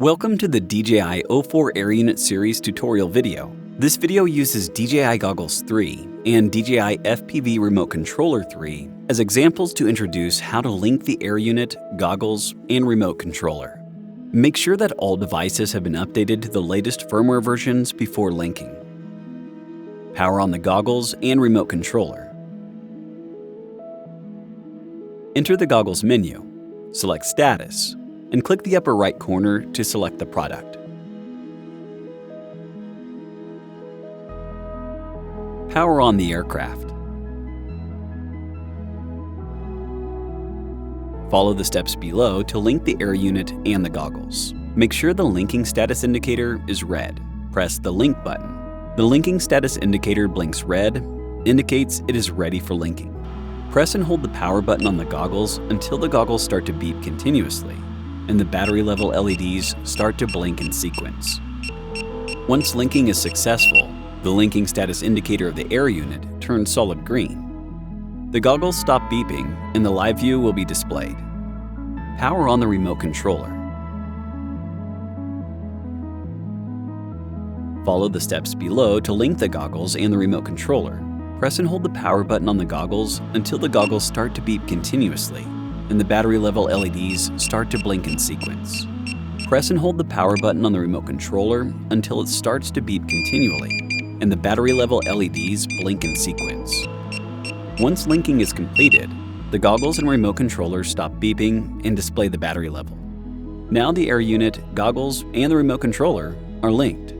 Welcome to the DJI O4 Air Unit Series tutorial video. This video uses DJI Goggles 3 and DJI FPV Remote Controller 3 as examples to introduce how to link the Air Unit, goggles, and remote controller. Make sure that all devices have been updated to the latest firmware versions before linking. Power on the goggles and remote controller. Enter the goggles menu, select Status, and click the upper right corner to select the product. Power on the aircraft. Follow the steps below to link the Air Unit and the goggles. Make sure the linking status indicator is red. Press the Link button. The linking status indicator blinks red, indicates it is ready for linking. Press and hold the power button on the goggles until the goggles start to beep continuously and the battery level LEDs start to blink in sequence. Once linking is successful, the linking status indicator of the Air Unit turns solid green. The goggles stop beeping and the live view will be displayed. Power on the remote controller. Follow the steps below to link the goggles and the remote controller. Press and hold the power button on the goggles until the goggles start to beep continuously and the battery level LEDs start to blink in sequence. Press and hold the power button on the remote controller until it starts to beep continually and the battery level LEDs blink in sequence. Once linking is completed, the goggles and remote controller stop beeping and display the battery level. Now the Air Unit, goggles, and the remote controller are linked.